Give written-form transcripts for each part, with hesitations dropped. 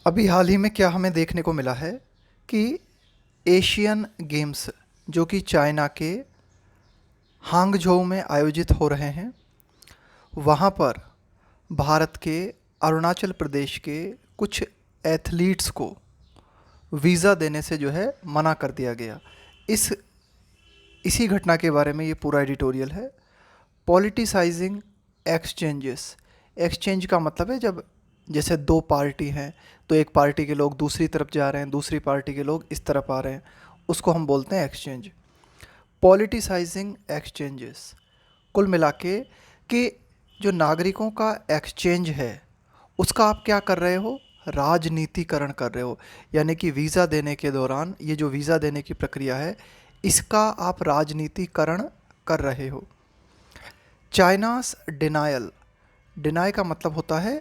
अभी हाल ही में क्या हमें देखने को मिला है कि एशियन गेम्स जो कि चाइना के हांगझोउ में आयोजित हो रहे हैं, वहाँ पर भारत के अरुणाचल प्रदेश के कुछ एथलीट्स को वीज़ा देने से जो है मना कर दिया गया। इस इसी घटना के बारे में ये पूरा एडिटोरियल है। Politicising exchanges. एक्सचेंज का मतलब है जब जैसे दो पार्टी हैं तो एक पार्टी के लोग दूसरी तरफ जा रहे हैं, दूसरी पार्टी के लोग इस तरफ आ रहे हैं, उसको हम बोलते हैं एक्सचेंज। पॉलिटिसाइजिंग एक्सचेंजेस कुल मिला के कि जो नागरिकों का एक्सचेंज है उसका आप क्या कर रहे हो, राजनीतिकरण कर रहे हो। यानी कि वीज़ा देने के दौरान ये जो वीज़ा देने की प्रक्रिया है इसका आप राजनीतिकरण कर रहे हो। China's denial. डिनाई का मतलब होता है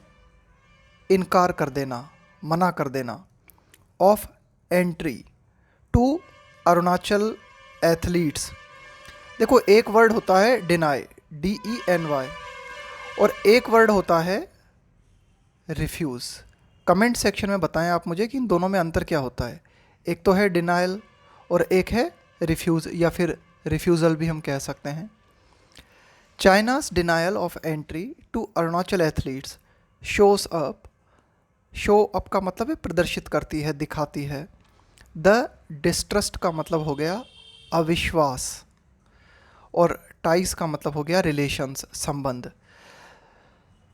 इनकार कर देना, मना कर देना। Of entry to Arunachal athletes. देखो, एक वर्ड होता है डिनाई, DENY, और एक वर्ड होता है रिफ्यूज़। कमेंट सेक्शन में बताएं आप मुझे कि इन दोनों में अंतर क्या होता है। एक तो है डिनाइल और एक है रिफ्यूज़, या फिर रिफ्यूज़ल भी हम कह सकते हैं। चाइना's denial of entry to Arunachal athletes shows up। Show up का मतलब है प्रदर्शित करती है, दिखाती है। द डिस्ट्रस्ट का मतलब हो गया अविश्वास, और टाइस का मतलब हो गया रिलेशंस, संबंध।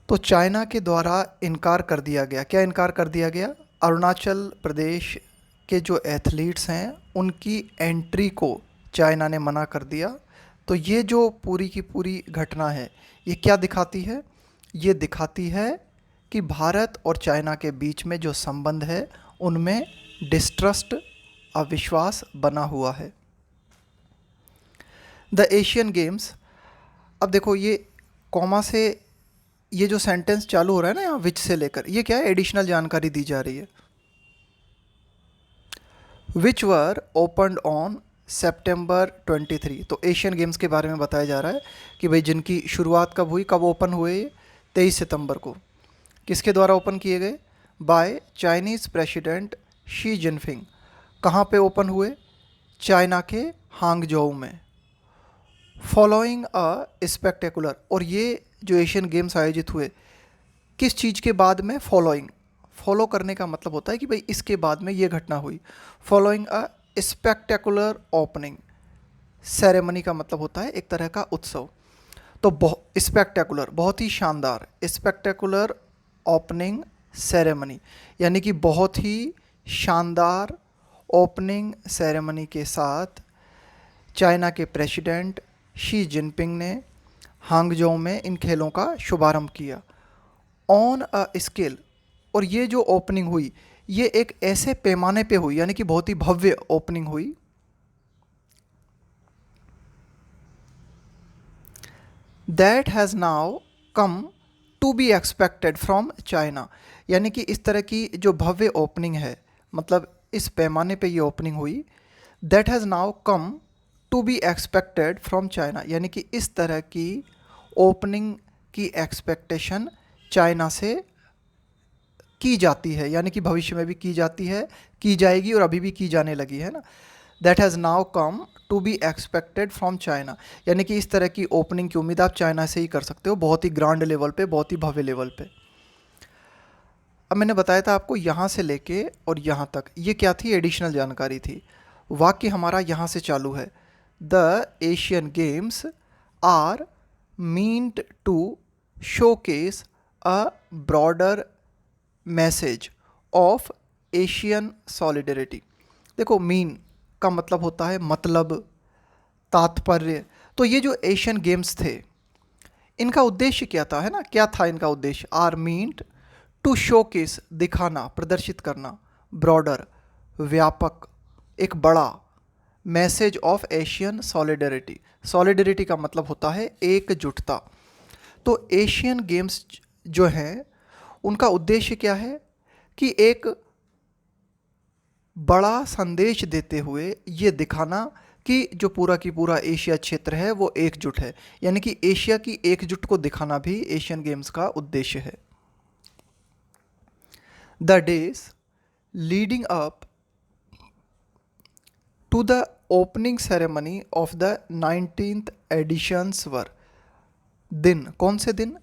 तो चाइना के द्वारा इनकार कर दिया गया। क्या इनकार कर दिया गया? अरुणाचल प्रदेश के जो एथलीट्स हैं उनकी एंट्री को चाइना ने मना कर दिया। तो ये जो पूरी की पूरी घटना है ये क्या दिखाती है? ये दिखाती है कि भारत और चाइना के बीच में जो संबंध है उनमें डिस्ट्रस्ट, अविश्वास बना हुआ है। The Asian games. अब देखो, ये कॉमा से ये जो सेंटेंस चालू हो रहा है ना यहाँ विच से लेकर, ये क्या है? एडिशनल जानकारी दी जा रही है। विच वर ओपनड ऑन सितंबर 23। तो एशियन गेम्स के बारे में बताया जा रहा है कि भाई जिनकी शुरुआत कब हुई, कब ओपन हुए? 23 सितंबर को। किसके द्वारा ओपन किए गए? By Chinese president Xi Jinping. कहाँ पे ओपन हुए? चाइना के हांगझोउ में। Following a spectacular. और ये जो एशियन गेम्स आयोजित हुए किस चीज़ के बाद में? फॉलोइंग। फॉलो करने का मतलब होता है कि भाई इसके बाद में ये घटना हुई। Following a spectacular opening ceremony का मतलब होता है एक तरह का उत्सव। तो स्पेक्टेकुलर बहुत ही शानदार, स्पेक्टेकुलर ओपनिंग सेरेमनी यानी कि बहुत ही शानदार ओपनिंग सेरेमनी के साथ चाइना के प्रेसिडेंट शी जिनपिंग ने हांगझोउ में इन खेलों का शुभारंभ किया। On a scale. और ये जो ओपनिंग हुई ये एक ऐसे पैमाने पे हुई, यानी कि बहुत ही भव्य ओपनिंग हुई that has now come to be expected from China. यानी कि इस तरह की जो भव्य ओपनिंग है, मतलब इस पैमाने पे ये ओपनिंग हुई, that has now come to be expected from China. यानी कि इस तरह की ओपनिंग की एक्सपेक्टेशन चाइना से की जाती है, यानी कि भविष्य में भी की जाती है, की जाएगी और अभी भी की जाने लगी है ना। That has now come to be expected from China. यानी कि इस तरह की ओपनिंग की उम्मीद आप चाइना से ही कर सकते हो, बहुत ही ग्रांड लेवल पे, बहुत ही भव्य लेवल पे। अब मैंने बताया था आपको यहाँ से लेके और यहाँ तक, ये क्या थी? एडिशनल जानकारी थी। वाक्य हमारा यहाँ से चालू है। The Asian games are meant to showcase a broader message of Asian solidarity. देखो, मीन का मतलब होता है मतलब, तात्पर्य। तो ये जो एशियन गेम्स थे इनका उद्देश्य क्या था, है ना? क्या था इनका उद्देश्य? आर मीन्ट टू शोकेस, दिखाना, प्रदर्शित करना, ब्रॉडर, व्यापक, एक बड़ा, message of Asian solidarity. Solidarity का मतलब होता है एकजुटता। तो एशियन गेम्स जो हैं उनका उद्देश्य क्या है? कि एक बड़ा संदेश देते हुए ये दिखाना कि जो पूरा की पूरा एशिया क्षेत्र है वो एकजुट है, यानी कि एशिया की एकजुट को दिखाना भी एशियन गेम्स का उद्देश्य है। The days leading up to the opening ceremony of the 19th editions were. दिन, कौन से दिन?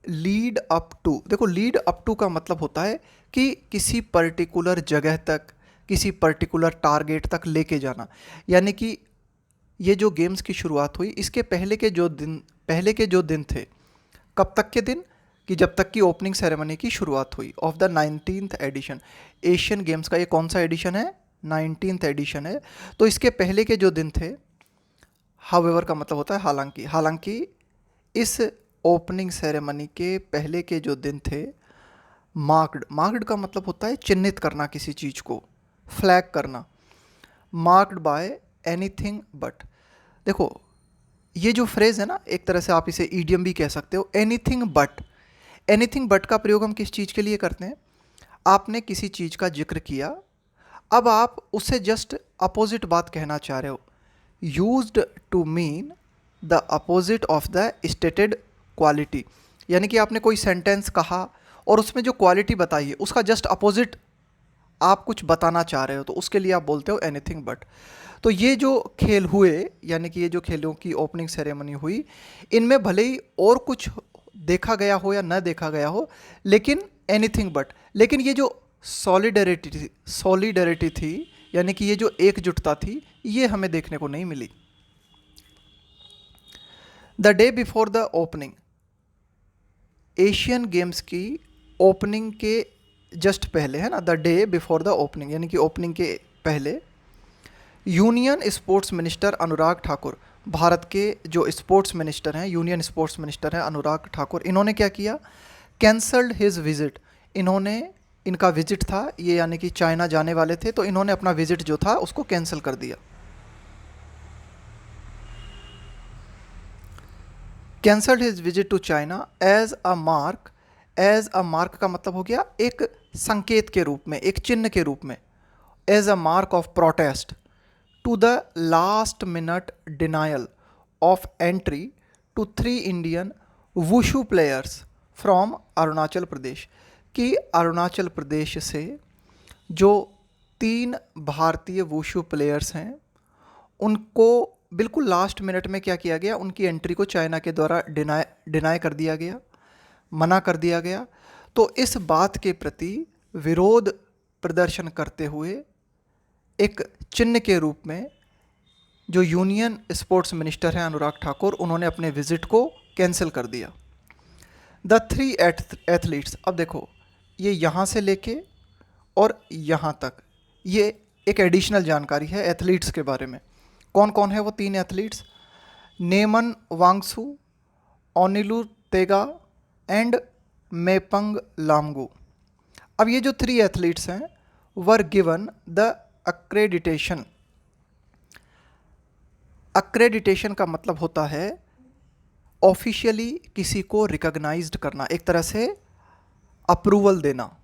Lead up to. देखो, लीड अप टू का मतलब होता है कि किसी पर्टिकुलर जगह तक, किसी पर्टिकुलर टारगेट तक लेके जाना। यानी कि ये जो गेम्स की शुरुआत हुई, इसके पहले के जो दिन थे, कब तक के दिन? कि जब तक कि ओपनिंग सेरेमनी की शुरुआत हुई of the 19th edition. Asian games का ये कौन सा एडिशन है? 19th एडिशन है। तो इसके पहले के जो दिन थे, हाउएवर का मतलब होता है हालांकि। हालांकि इस ओपनिंग सेरेमनी के पहले के जो दिन थे, मार्क्ड का मतलब होता है चिन्हित करना किसी चीज़ को, फ्लैग करना। Marked by anything but. देखो, ये जो फ्रेज़ है ना, एक तरह से आप इसे ईडियम भी कह सकते हो, एनीथिंग बट। एनीथिंग बट का प्रयोग हम किस चीज़ के लिए करते हैं? आपने किसी चीज़ का जिक्र किया, अब आप उससे जस्ट अपोजिट बात कहना चाह रहे हो। Used to mean the opposite of the stated quality. यानी कि आपने कोई सेंटेंस कहा और उसमें जो क्वालिटी बताई है उसका जस्ट अपोजिट आप कुछ बताना चाह रहे हो, तो उसके लिए आप बोलते हो एनीथिंग बट। तो ये जो खेल हुए, यानी कि ये जो खेलों की ओपनिंग सेरेमनी हुई, इनमें भले ही और कुछ देखा गया हो या न देखा गया हो, लेकिन एनीथिंग बट। लेकिन ये जो सॉलिडरिटी थी, यानी कि ये जो एकजुटता थी, ये हमें देखने को नहीं मिली। The day before the opening, Asian games की ओपनिंग के जस्ट पहले, है ना, the day before the opening, यानी कि ओपनिंग के पहले, union sports minister Anurag Thakur, Bharat के जो स्पोर्ट्स मिनिस्टर हैं, यूनियन स्पोर्ट्स मिनिस्टर हैं अनुराग ठाकुर, इन्होंने क्या किया? Cancelled his visit. इन्होंने, इनका विजिट था ये, यानी कि चाइना जाने वाले थे, तो इन्होंने अपना विजिट जो था उसको कैंसिल कर दिया। Cancelled his visit to China as a mark. As a mark का मतलब हो गया एक संकेत के रूप में, एक चिन्ह के रूप में। As a mark of protest to the last minute denial of entry to 3 Indian wushu players from Arunachal Pradesh. कि अरुणाचल प्रदेश से जो 3 भारतीय वुशु प्लेयर्स हैं, उनको बिल्कुल लास्ट मिनट में क्या किया गया? उनकी एंट्री को चाइना के द्वारा डिनाई कर दिया गया, मना कर दिया गया। तो इस बात के प्रति विरोध प्रदर्शन करते हुए एक चिन्ह के रूप में जो यूनियन स्पोर्ट्स मिनिस्टर हैं अनुराग ठाकुर, उन्होंने अपने विजिट को कैंसिल कर दिया। द 3 एथलीट्स, अब देखो ये यहाँ से लेके और यहाँ तक, ये एक एडिशनल जानकारी है एथलीट्स के बारे में। कौन कौन है वो 3 एथलीट्स? नेमन वांगसू, ओनिलू तेगा एंड मेपंग लामगू। अब ये जो 3 एथलीट्स हैं were given the accreditation. Accreditation का मतलब होता है ऑफिशियली किसी को रिकॉग्नाइज्ड करना, एक तरह से अप्रूवल देना।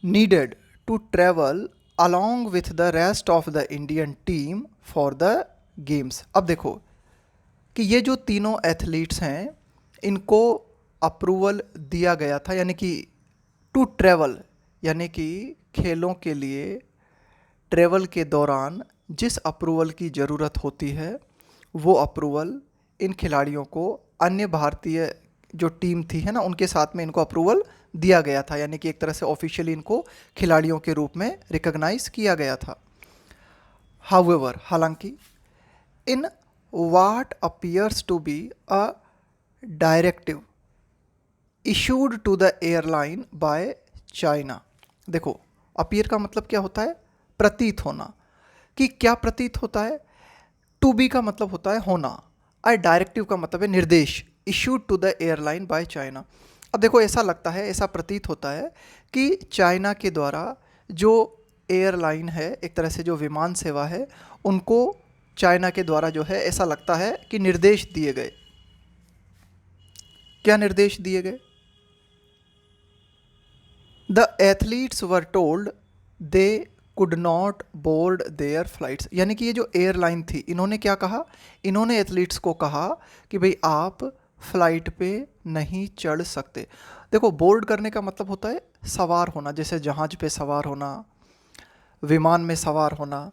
Needed to travel along with the rest of the Indian team for the games. अब देखो कि ये जो तीनों एथलीट्स हैं, इनको अप्रूवल दिया गया था, यानी कि टू ट्रेवल, यानी कि खेलों के लिए ट्रेवल के दौरान जिस अप्रूवल की ज़रूरत होती है, वो अप्रूवल इन खिलाड़ियों को, अन्य भारतीय जो टीम थी, है ना, उनके साथ में इनको अप्रूवल दिया गया था। यानी कि एक तरह से ऑफिशियली इनको खिलाड़ियों के रूप में रिकॉग्नाइज किया गया था। हाउएवर, हालांकि, in what appears to be a directive issued to the airline by China. देखो, अपीयर का मतलब क्या होता है? प्रतीत होना। कि क्या प्रतीत होता है? टू बी का मतलब होता है होना, और डायरेक्टिव का मतलब है निर्देश। Issued to the airline by China. अब देखो, ऐसा लगता है, ऐसा प्रतीत होता है कि चाइना के द्वारा जो एयरलाइन है, एक तरह से जो विमान सेवा है, उनको चाइना के द्वारा जो है, ऐसा लगता है कि निर्देश दिए गए। क्या निर्देश दिए गए? The athletes were told they could not board their flights. यानी कि ये जो एयरलाइन थी, इन्होंने क्या कहा? इन्होंने एथलीट्स को कहा कि भाई आप फ्लाइट पे नहीं चढ़ सकते। देखो, बोर्ड करने का मतलब होता है सवार होना, जैसे जहाज़ पे सवार होना, विमान में सवार होना।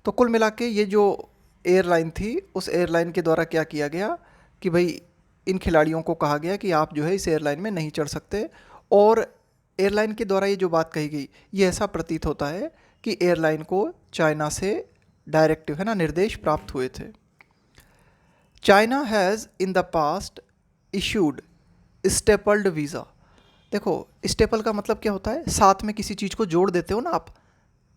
तो कुल मिला के ये जो एयरलाइन थी, उस एयरलाइन के द्वारा क्या किया गया कि भाई इन खिलाड़ियों को कहा गया कि आप जो है इस एयरलाइन में नहीं चढ़ सकते। और एयरलाइन के द्वारा ये जो बात कही गई, ये ऐसा प्रतीत होता है कि एयरलाइन को चाइना से डायरेक्टिव है ना, निर्देश प्राप्त हुए थे। China has in the past issued stapled visa. देखो, स्टेपल का मतलब क्या होता है, साथ में किसी चीज़ को जोड़ देते हो ना आप,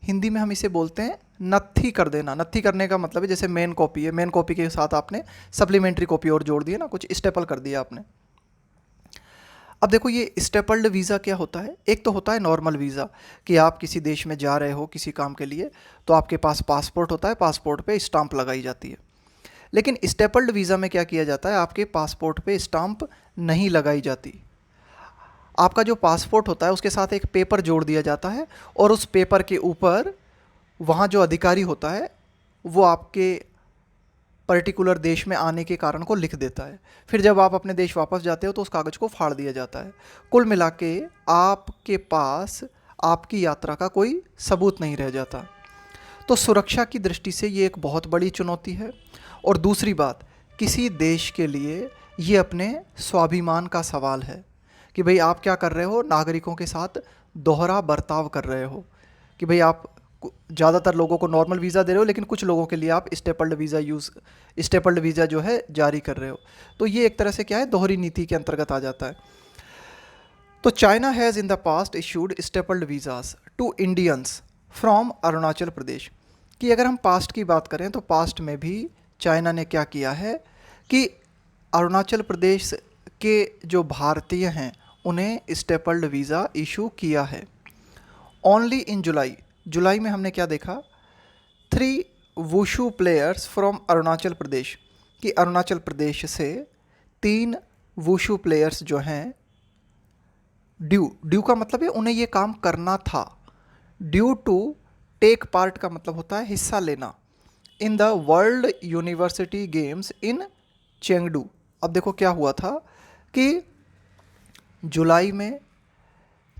हिंदी में हम इसे बोलते हैं नत्थी कर देना। नत्थी करने का मतलब है जैसे मेन कॉपी है, मेन कॉपी के साथ आपने सप्लीमेंट्री कॉपी और जोड़ दिया ना, कुछ स्टेपल कर दिया आपने। अब देखो ये स्टेपल्ड वीज़ा क्या होता है। एक तो होता है नॉर्मल वीज़ा कि आप किसी देश में जा रहे हो किसी काम के लिए, तो आपके पास पासपोर्ट होता है, पासपोर्ट पे स्टांप लगाई जाती है। लेकिन स्टेपल्ड वीज़ा में क्या किया जाता है, आपके पासपोर्ट पे स्टांप नहीं लगाई जाती। आपका जो पासपोर्ट होता है उसके साथ एक पेपर जोड़ दिया जाता है, और उस पेपर के ऊपर वहाँ जो अधिकारी होता है वो आपके पर्टिकुलर देश में आने के कारण को लिख देता है। फिर जब आप अपने देश वापस जाते हो तो उस कागज़ को फाड़ दिया जाता है। कुल मिला के आपके पास आपकी यात्रा का कोई सबूत नहीं रह जाता। तो सुरक्षा की दृष्टि से ये एक बहुत बड़ी चुनौती है। और दूसरी बात, किसी देश के लिए ये अपने स्वाभिमान का सवाल है कि भाई आप क्या कर रहे हो, नागरिकों के साथ दोहरा बर्ताव कर रहे हो कि भाई आप ज़्यादातर लोगों को नॉर्मल वीज़ा दे रहे हो, लेकिन कुछ लोगों के लिए आप स्टेपल्ड वीज़ा जो है जारी कर रहे हो। तो ये एक तरह से क्या है, दोहरी नीति के अंतर्गत आ जाता है। तो China has in the past issued stapled visas to Indians from Arunachal Pradesh. कि अगर हम पास्ट की बात करें तो पास्ट में भी चाइना ने क्या किया है कि अरुणाचल प्रदेश के जो भारतीय हैं उन्हें स्टेपल्ड वीज़ा इशू किया है। ओनली इन जुलाई में हमने क्या देखा, 3 wushu players from Arunachal Pradesh, कि अरुणाचल प्रदेश से 3 वुशु प्लेयर्स जो हैं, ड्यू का मतलब है उन्हें ये काम करना था। ड्यू टू टेक पार्ट का मतलब होता है हिस्सा लेना in the world university games in Chengdu. अब देखो क्या हुआ था कि जुलाई में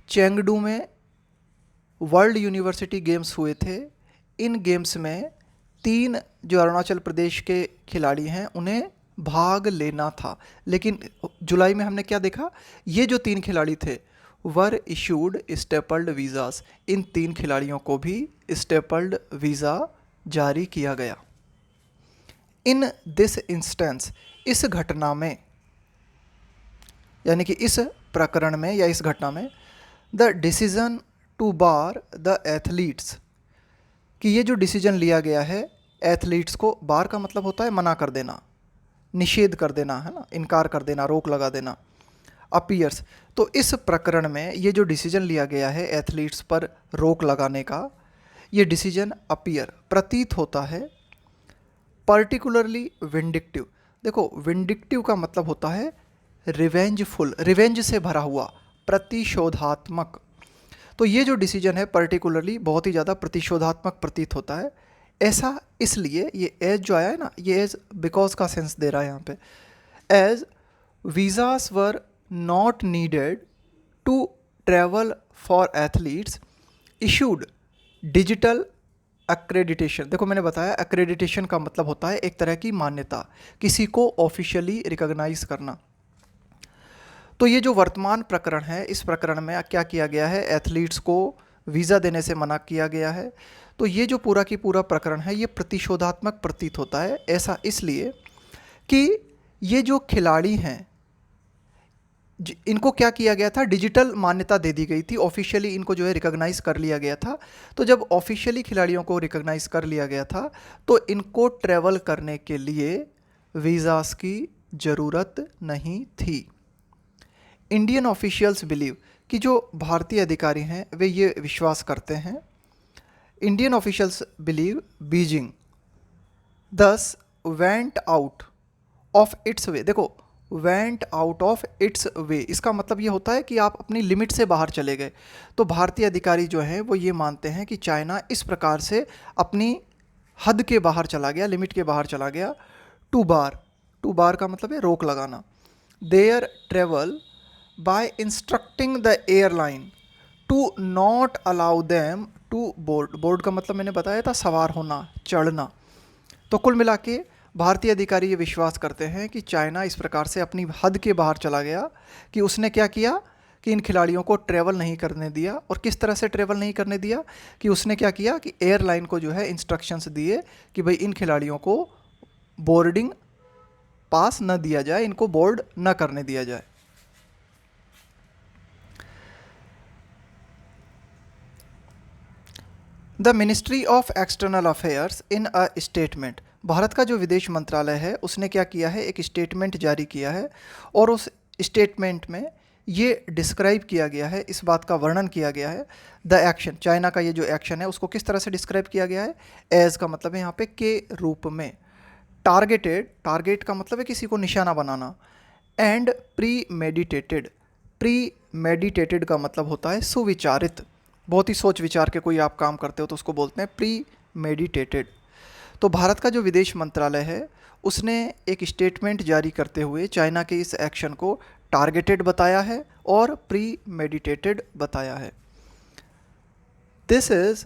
चेंगडू में वर्ल्ड यूनिवर्सिटी गेम्स हुए थे। इन गेम्स में 3 जो अरुणाचल प्रदेश के खिलाड़ी हैं उन्हें भाग लेना था। लेकिन जुलाई में हमने क्या देखा, ये जो 3 खिलाड़ी थे वर इशूड स्टेपल्ड वीज़ास। इन 3 खिलाड़ियों को भी स्टेपल्ड वीज़ा जारी किया गया। इन दिस इंस्टेंस, इस घटना में, यानी कि इस प्रकरण में या इस घटना में, the decision to bar the athletes, कि ये जो डिसीजन लिया गया है एथलीट्स को, बार का मतलब होता है मना कर देना, निषेध कर देना, है ना, इनकार कर देना, रोक लगा देना। अपीयर्स, तो इस प्रकरण में ये जो डिसीजन लिया गया है एथलीट्स पर रोक लगाने का, ये डिसीजन अपीयर प्रतीत होता है पर्टिकुलरली विंडिक्टिव। देखो विंडिक्टिव का मतलब होता है रिवेंजफुल, रिवेंज से भरा हुआ, प्रतिशोधात्मक। तो ये जो डिसीजन है पर्टिकुलरली बहुत ही ज़्यादा प्रतिशोधात्मक प्रतीत होता है। ऐसा इसलिए, ये एज जो आया है ना, ये एज बिकॉज का सेंस दे रहा है यहाँ पे। As visas were not needed to travel for athletes issued digital accreditation. देखो मैंने बताया एक्रेडिटेशन का मतलब होता है एक तरह की मान्यता, किसी को ऑफिशियली रिकॉग्नाइज करना। तो ये जो वर्तमान प्रकरण है, इस प्रकरण में क्या किया गया है, एथलीट्स को वीज़ा देने से मना किया गया है। तो ये जो पूरा की पूरा प्रकरण है ये प्रतिशोधात्मक प्रतीत होता है। ऐसा इसलिए कि ये जो खिलाड़ी हैं इनको क्या किया गया था, डिजिटल मान्यता दे दी गई थी, ऑफिशियली इनको जो है रिकॉग्नाइज कर लिया गया था। तो जब ऑफिशियली खिलाड़ियों को रिकॉग्नाइज कर लिया गया था तो इनको ट्रैवल करने के लिए वीज़ास की ज़रूरत नहीं थी। इंडियन ऑफिशियल्स बिलीव, कि जो भारतीय अधिकारी हैं वे ये विश्वास करते हैं, इंडियन ऑफिशियल्स बिलीव बीजिंग दस वेंट आउट ऑफ इट्स वे। देखो वेंट आउट ऑफ इट्स वे, इसका मतलब ये होता है कि आप अपनी लिमिट से बाहर चले गए। तो भारतीय अधिकारी जो हैं वो ये मानते हैं कि चाइना इस प्रकार से अपनी हद के बाहर चला गया, लिमिट के बाहर चला गया। टू बार का मतलब है रोक लगाना। Their travel by instructing the airline to not allow them to board. Board का मतलब मैंने बताया था सवार होना, चढ़ना। तो कुल मिला के भारतीय अधिकारी ये विश्वास करते हैं कि चाइना इस प्रकार से अपनी हद के बाहर चला गया कि उसने क्या किया कि इन खिलाड़ियों को ट्रैवल नहीं करने दिया। और किस तरह से ट्रैवल नहीं करने दिया कि उसने क्या किया कि एयरलाइन को जो है इंस्ट्रक्शंस दिए कि भाई इन खिलाड़ियों को बोर्डिंग पास न दिया जाए, इनको बोर्ड न करने दिया जाए। The ministry of external affairs in a statement, Bharat का जो विदेश मंत्रालय है उसने क्या किया है, एक स्टेटमेंट जारी किया है। और उस स्टेटमेंट में ये डिस्क्राइब किया गया है, इस बात का वर्णन किया गया है, द एक्शन, चाइना का ये जो एक्शन है उसको किस तरह से डिस्क्राइब किया गया है, एज का मतलब है यहाँ पे के रूप में, टारगेटेड, टारगेट का मतलब है किसी को निशाना बनाना, and premeditated, premeditated का मतलब होता है सुविचारित, बहुत ही सोच विचार के कोई आप काम करते हो तो उसको बोलते हैं प्री मेडिटेटेड। तो भारत का जो विदेश मंत्रालय है उसने एक स्टेटमेंट जारी करते हुए चाइना के इस एक्शन को टारगेटेड बताया है और प्री मेडिटेटेड बताया है। This is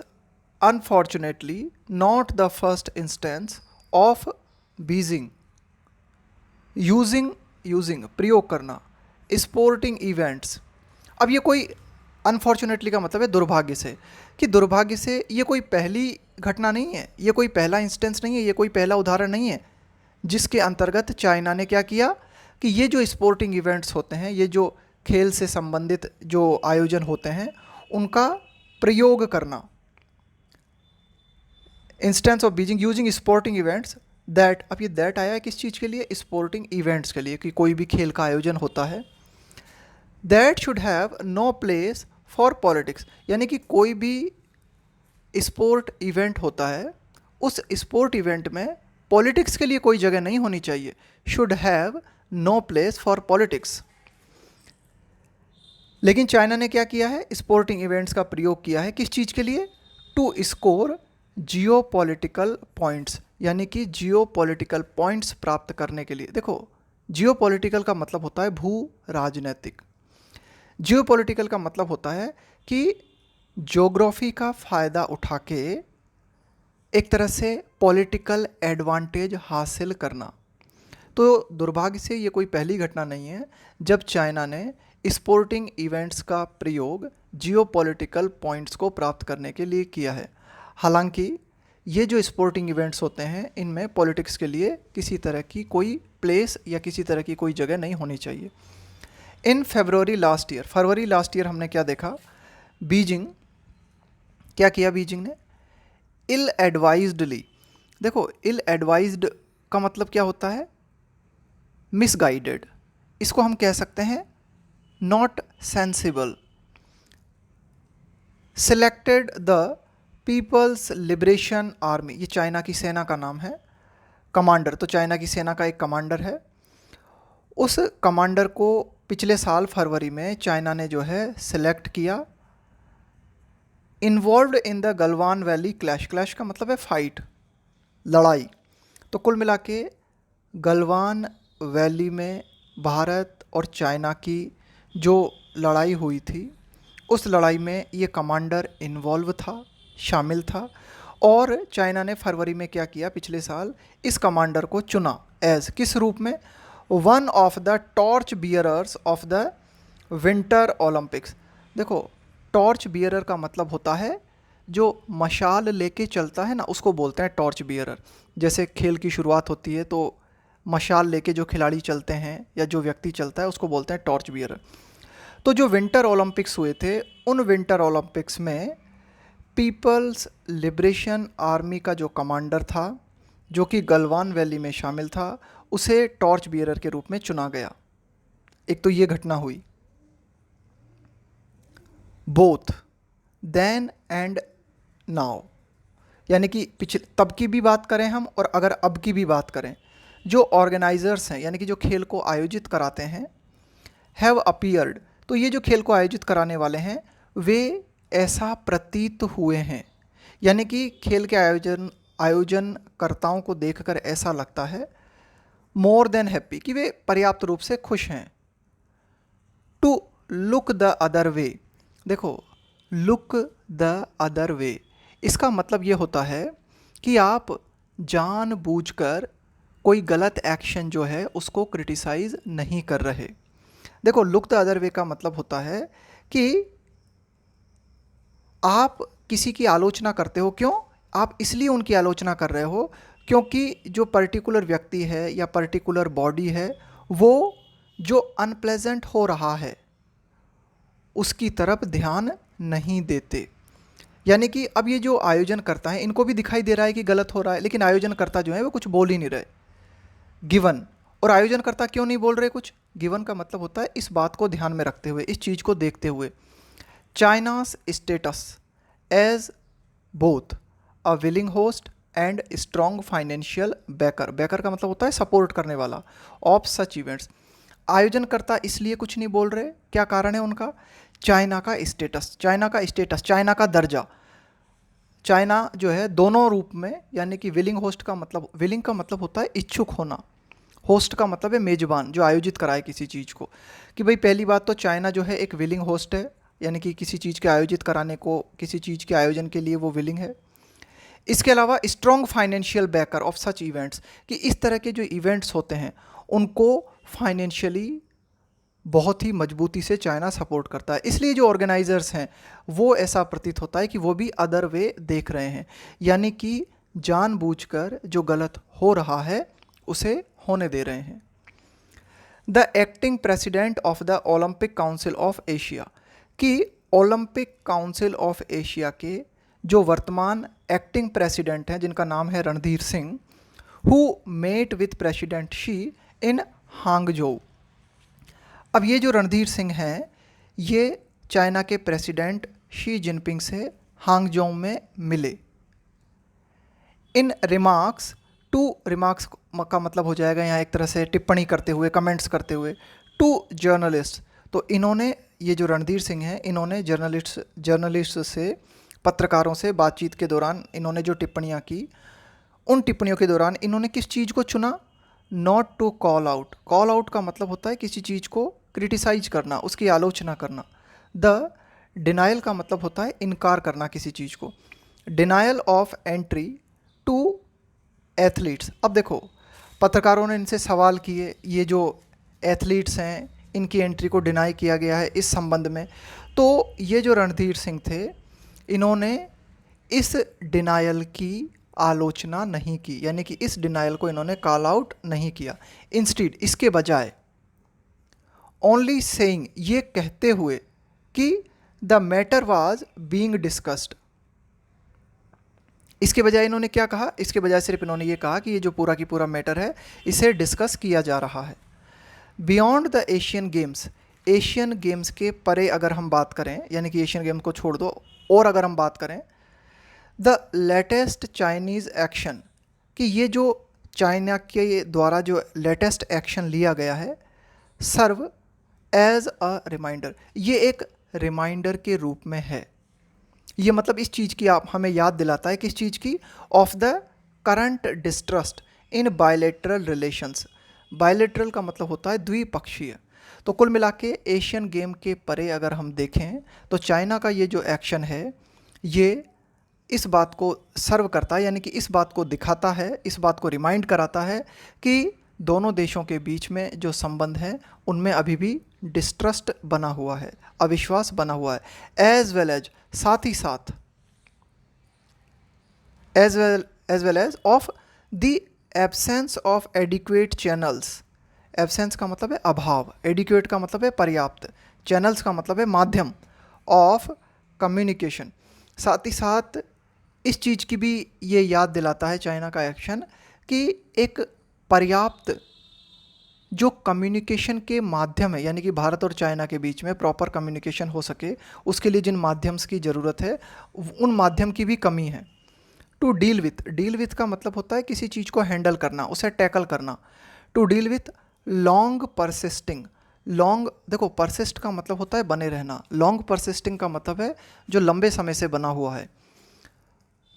unfortunately not the first instance of Beijing using प्रयोग करना स्पोर्टिंग इवेंट्स। अब ये कोई अनफॉर्चुनेटली का मतलब है दुर्भाग्य से, कि दुर्भाग्य से ये कोई पहली घटना नहीं है, ये कोई पहला इंस्टेंस नहीं है, ये कोई पहला उदाहरण नहीं है जिसके अंतर्गत चाइना ने क्या किया कि ये जो स्पोर्टिंग इवेंट्स होते हैं, ये जो खेल से संबंधित जो आयोजन होते हैं उनका प्रयोग करना, instance of Beijing using sporting events that. अब ये दैट आया है किस चीज़ के लिए, स्पोर्टिंग इवेंट्स के लिए, कि कोई भी खेल का आयोजन होता है, that should have no place for politics, यानी कि कोई भी स्पोर्ट इवेंट होता है उस स्पोर्ट इवेंट में पॉलिटिक्स के लिए कोई जगह नहीं होनी चाहिए, should have no place for politics. लेकिन चाइना ने क्या किया है, स्पोर्टिंग इवेंट्स का प्रयोग किया है किस चीज़ के लिए, to score geo political points, यानी कि जियो पॉलिटिकल पॉइंट्स प्राप्त करने के लिए। देखो जियो पॉलिटिकल का मतलब होता है भू राजनैतिक, जियो पॉलिटिकल का मतलब होता है कि ज्योग्राफी का फ़ायदा उठा के एक तरह से पॉलिटिकल एडवांटेज हासिल करना। तो दुर्भाग्य से ये कोई पहली घटना नहीं है जब चाइना ने स्पोर्टिंग इवेंट्स का प्रयोग जियो पॉलिटिकल पॉइंट्स को प्राप्त करने के लिए किया है। हालांकि ये जो स्पोर्टिंग इवेंट्स होते हैं इनमें पॉलिटिक्स के लिए किसी तरह की कोई प्लेस या किसी तरह की कोई जगह नहीं होनी चाहिए। इन फरवरी लास्ट ईयर हमने क्या देखा, बीजिंग क्या किया, बीजिंग ने इल एडवाइज्डली, देखो इल एडवाइज्ड का मतलब क्या होता है, मिसगाइडेड, इसको हम कह सकते हैं not sensible, selected the People's Liberation Army, ये चाइना की सेना का नाम है, कमांडर, तो चाइना की सेना का एक कमांडर है, उस कमांडर को पिछले साल फरवरी में चाइना ने जो है सिलेक्ट किया, involved in the Galwan valley clash, clash का मतलब है फाइट, लड़ाई। तो कुल मिला के गलवान वैली में भारत और चाइना की जो लड़ाई हुई थी उस लड़ाई में ये कमांडर इन्वॉल्व था, शामिल था, और चाइना ने फरवरी में क्या किया, पिछले साल इस कमांडर को चुना एज किस रूप में, one of the torch bearers of the winter Olympics. देखो टॉर्च बियरर का मतलब होता है जो मशाल लेके चलता है ना, उसको बोलते हैं टॉर्च बियरर। जैसे खेल की शुरुआत होती है तो मशाल लेके जो खिलाड़ी चलते हैं या जो व्यक्ति चलता है उसको बोलते हैं टॉर्च बियरर। तो जो विंटर ओलंपिक्स हुए थे उन विंटर ओलंपिक्स में पीपल्स लिबरेशन आर्मी का जो कमांडर था जो कि गलवान वैली में शामिल था उसे टॉर्च बियरर के रूप में चुना गया। एक तो ये घटना हुई। बोथ देन एंड नाउ, यानी कि पिछले तब की भी बात करें हम और अगर अब की भी बात करें, जो ऑर्गेनाइजर्स हैं यानी कि जो खेल को आयोजित कराते हैं, हैव अपीयर्ड, तो ये जो खेल को आयोजित कराने वाले हैं वे ऐसा प्रतीत हुए हैं, यानी कि खेल के आयोजनकर्ताओं को देखकर ऐसा लगता है, मोर देन हैप्पी, कि वे पर्याप्त रूप से खुश हैं, to look the other way. देखो लुक द अदर वे। इसका मतलब ये होता है कि आप जानबूझकर कोई गलत एक्शन जो है उसको क्रिटिसाइज़ नहीं कर रहे। देखो, लुक द अदर वे का मतलब होता है कि आप किसी की आलोचना करते हो। क्यों? आप इसलिए उनकी आलोचना कर रहे हो क्योंकि जो पर्टिकुलर व्यक्ति है या पर्टिकुलर बॉडी है वो जो अनप्लेजेंट हो रहा है उसकी तरफ ध्यान नहीं देते। यानी कि अब ये जो आयोजन करता है इनको भी दिखाई दे रहा है कि गलत हो रहा है, लेकिन आयोजन करता जो है वो कुछ बोल ही नहीं रहे। गिवन और आयोजन करता क्यों नहीं बोल रहे कुछ? गिवन का मतलब होता है इस बात को ध्यान में रखते हुए, इस चीज़ को देखते हुए, चाइना's status as both a willing host and strong financial backer। Backer का मतलब होता है सपोर्ट करने वाला ऑफ सच इवेंट्स। आयोजन करता इसलिए कुछ नहीं बोल रहे, क्या कारण है उनका? चाइना का स्टेटस, चाइना का स्टेटस, चाइना का दर्जा। चाइना जो है दोनों रूप में, यानी कि विलिंग होस्ट का मतलब, विलिंग का मतलब होता है इच्छुक होना, होस्ट का मतलब है मेजबान जो आयोजित कराए किसी चीज़ को। कि भाई पहली बात तो चाइना जो है एक विलिंग होस्ट है, यानी कि किसी चीज़ के आयोजित कराने को, किसी चीज़ के आयोजन के लिए वो विलिंग है। इसके अलावा strong financial backer of such events, कि इस तरह के जो इवेंट्स होते हैं उनको फाइनेंशियली बहुत ही मजबूती से चाइना सपोर्ट करता है। इसलिए जो ऑर्गेनाइजर्स हैं वो ऐसा प्रतीत होता है कि वो भी अदर वे देख रहे हैं, यानी कि जानबूझकर जो गलत हो रहा है उसे होने दे रहे हैं। The acting president of the Olympic Council of Asia, कि ओलंपिक काउंसिल ऑफ एशिया के जो वर्तमान एक्टिंग प्रेसिडेंट हैं जिनका नाम है Randhir Singh, who met with president Xi in Hangzhou. अब ये जो रणधीर सिंह हैं ये चाइना के प्रेसिडेंट शी जिनपिंग से हांगझोउ में मिले। इन रिमार्क्स टू, रिमार्क्स का मतलब हो जाएगा यहाँ एक तरह से टिप्पणी करते हुए, कमेंट्स करते हुए, टू जर्नलिस्ट। तो इन्होंने, ये जो रणधीर सिंह हैं इन्होंने जर्नलिस्ट से, पत्रकारों से बातचीत के दौरान इन्होंने जो टिप्पणियाँ की, उन टिप्पणियों के दौरान इन्होंने किस चीज़ को चुना? Not to call out. Call out का मतलब होता है किसी चीज़ को क्रिटिसाइज करना, उसकी आलोचना करना। द डिनाइल का मतलब होता है इनकार करना किसी चीज़ को। Denial of entry to athletes. अब देखो, पत्रकारों ने इनसे सवाल किए, ये जो एथलीट्स हैं इनकी एंट्री को डिनाई किया गया है इस संबंध में। तो ये जो रणधीर सिंह थे इन्होंने इस डिनायल की आलोचना नहीं की, यानी कि इस डिनायल को इन्होंने कॉल आउट नहीं किया। इंस्टीड, इसके बजाय, ओनली सेइंग, ये कहते हुए कि the matter was being discussed. इसके बजाय इन्होंने क्या कहा? इसके बजाय सिर्फ इन्होंने ये कहा कि ये जो पूरा की पूरा मैटर है इसे डिस्कस किया जा रहा है। Beyond the Asian games, Asian games के परे अगर हम बात करें, यानी कि एशियन गेम्स को छोड़ दो और अगर हम बात करें, द लेटेस्ट चाइनीज़ एक्शन, कि ये जो चाइना के द्वारा जो लेटेस्ट एक्शन लिया गया है, सर्व एज अ रिमाइंडर, ये एक रिमाइंडर के रूप में है। ये मतलब इस चीज़ की, आप हमें याद दिलाता है किस चीज़ की? Of the current distrust in bilateral relations. Bilateral का मतलब होता है द्विपक्षीय। तो कुल मिला के एशियन गेम के परे अगर हम देखें तो चाइना का ये जो एक्शन है ये इस बात को सर्व करता है, यानी कि इस बात को दिखाता है, इस बात को रिमाइंड कराता है कि दोनों देशों के बीच में जो संबंध हैं उनमें अभी भी डिस्ट्रस्ट बना हुआ है, अविश्वास बना हुआ है। एज वेल एज, साथ ही साथ, as well as of the absence of adequate channels. Absence का मतलब है अभाव, एडिक्वेट का मतलब है पर्याप्त, चैनल्स का मतलब है माध्यम, ऑफ कम्युनिकेशन। साथ ही साथ इस चीज़ की भी ये याद दिलाता है चाइना का एक्शन कि एक पर्याप्त जो कम्युनिकेशन के माध्यम है, यानी कि भारत और चाइना के बीच में प्रॉपर कम्युनिकेशन हो सके उसके लिए जिन माध्यम्स की ज़रूरत है उन माध्यम की भी कमी है। To deal with, deal with का मतलब होता है किसी चीज़ को हैंडल करना, उसे टैकल करना। To deal with long persisting, long, देखो परसिस्ट का मतलब होता है बने रहना, लॉन्ग परसिस्टिंग का मतलब है जो लंबे समय से बना हुआ है।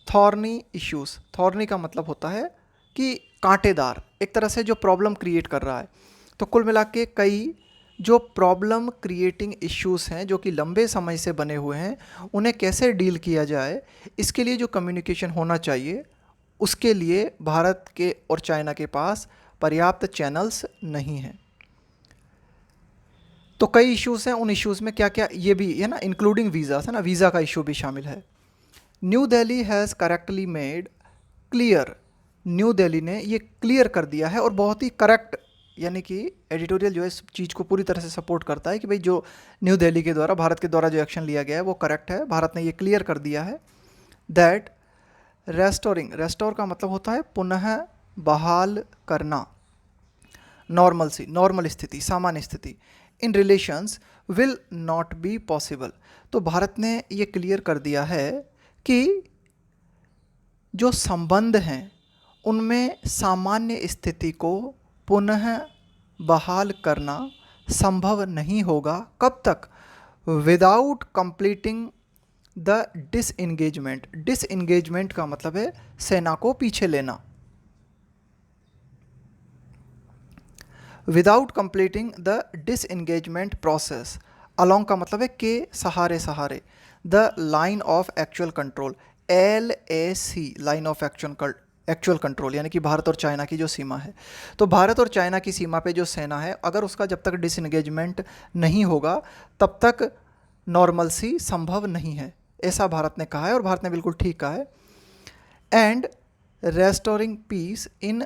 थॉर्नी इश्यूज़, थॉर्नी का मतलब होता है कि कांटेदार, एक तरह से जो प्रॉब्लम क्रिएट कर रहा है। तो कुल मिला के कई जो प्रॉब्लम क्रिएटिंग इश्यूज़ हैं जो कि लंबे समय से बने हुए हैं उन्हें कैसे डील किया जाए, इसके लिए जो कम्युनिकेशन होना चाहिए उसके लिए भारत के और चाइना के पास पर्याप्त चैनल्स नहीं हैं। तो कई इश्यूज़ हैं, उन इश्यूज़ में क्या क्या ये भी है ना, इंक्लूडिंग वीज़ास है ना, वीज़ा का इशू भी शामिल है। New Delhi has correctly made clear, new Delhi ने ये क्लियर कर दिया है और बहुत ही करेक्ट, यानी कि एडिटोरियल जो है इस चीज़ को पूरी तरह से सपोर्ट करता है कि भाई जो न्यू दिल्ली के द्वारा, भारत के द्वारा जो एक्शन लिया गया है वो करेक्ट है। भारत ने ये क्लियर कर दिया है दैट रेस्टोरिंग, रेस्टोर का मतलब होता है पुनः बहाल करना, नॉर्मलसी, नॉर्मल स्थिति, सामान्य स्थिति, in relations will not be possible. तो भारत ने ये क्लियर कर दिया है कि जो संबंध हैं उनमें सामान्य स्थिति को पुनः बहाल करना संभव नहीं होगा। कब तक? Without completing the disengagement, disengagement का मतलब है सेना को पीछे लेना। Without completing the disengagement process, along का मतलब है के सहारे सहारे, the line of actual control, LAC, line of actual control, यानी कि भारत और चाइना की जो सीमा है। तो भारत और चाइना की सीमा पे जो सेना है, अगर उसका जब तक डिसएंगेजमेंट नहीं होगा तब तक नॉर्मलसी संभव नहीं है, ऐसा भारत ने कहा है और भारत ने बिल्कुल ठीक कहा है। And restoring peace in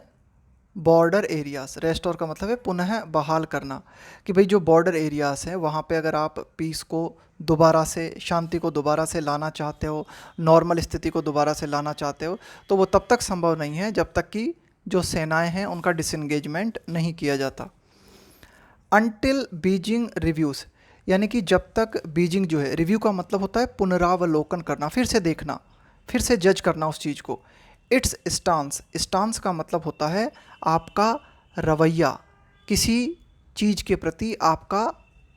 border areas, restore का मतलब है पुनः बहाल करना, कि भाई जो बॉर्डर एरियाज हैं वहाँ पे अगर आप पीस को दोबारा से, शांति को दोबारा से लाना चाहते हो, नॉर्मल स्थिति को दोबारा से लाना चाहते हो, तो वो तब तक संभव नहीं है जब तक कि जो सेनाएं हैं उनका डिसएंगेजमेंट नहीं किया जाता। अनटिल बीजिंग रिव्यूज़, यानी कि जब तक बीजिंग जो है, रिव्यू का मतलब होता है पुनरावलोकन करना, फिर से देखना, फिर से जज करना उस चीज़ को। इट्स स्टांस, स्टांस का मतलब होता है आपका रवैया, किसी चीज़ के प्रति आपका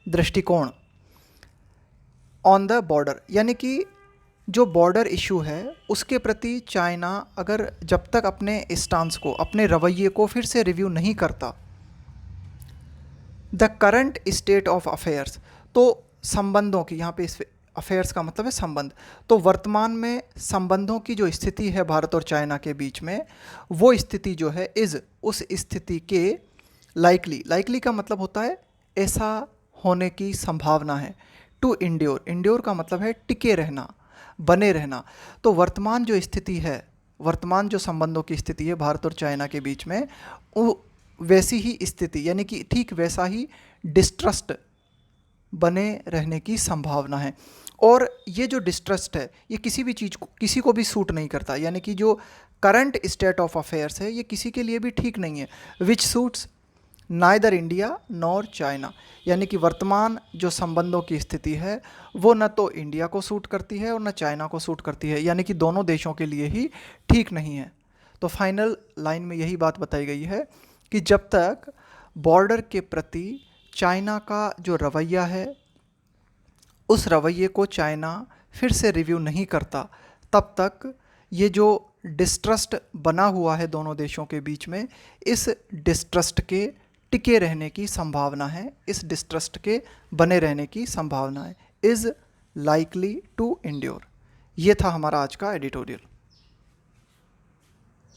दृष्टिकोण। ऑन द बॉर्डर, यानी कि जो बॉर्डर इशू है उसके प्रति चाइना अगर जब तक अपने स्टांस को, अपने रवैये को फिर से रिव्यू नहीं करता। The current state of affairs, तो संबंधों की, यहाँ पे इस अफेयर्स का मतलब है संबंध, तो वर्तमान में संबंधों की जो स्थिति है भारत और चाइना के बीच में, वो स्थिति जो है इज़, उस स्थिति के लाइकली, लाइकली का मतलब होता है ऐसा होने की संभावना है। टू इंड्योर, इंड्योर का मतलब है टिके रहना, बने रहना। तो वर्तमान जो स्थिति है, वर्तमान जो संबंधों की स्थिति है भारत और चाइना के बीच में, वो वैसी ही स्थिति, यानी कि ठीक वैसा ही डिस्ट्रस्ट बने रहने की संभावना है। और ये जो डिस्ट्रस्ट है ये किसी भी चीज़ को, किसी को भी सूट नहीं करता, यानी कि जो करंट स्टेट ऑफ अफेयर्स है ये किसी के लिए भी ठीक नहीं है। Which suits neither India nor China, यानी कि वर्तमान जो संबंधों की स्थिति है वो न तो इंडिया को सूट करती है और न चाइना को सूट करती है, यानी कि दोनों देशों के लिए ही ठीक नहीं है। तो फाइनल लाइन में यही बात बताई गई है कि जब तक बॉर्डर के प्रति चाइना का जो रवैया है उस रवैये को चाइना फिर से रिव्यू नहीं करता, तब तक ये जो डिस्ट्रस्ट बना हुआ है दोनों देशों के बीच में, इस डिस्ट्रस्ट के टिके रहने की संभावना है, इस डिस्ट्रस्ट के बने रहने की संभावना है, इज़ लाइकली टू इंड्योर। ये था हमारा आज का एडिटोरियल।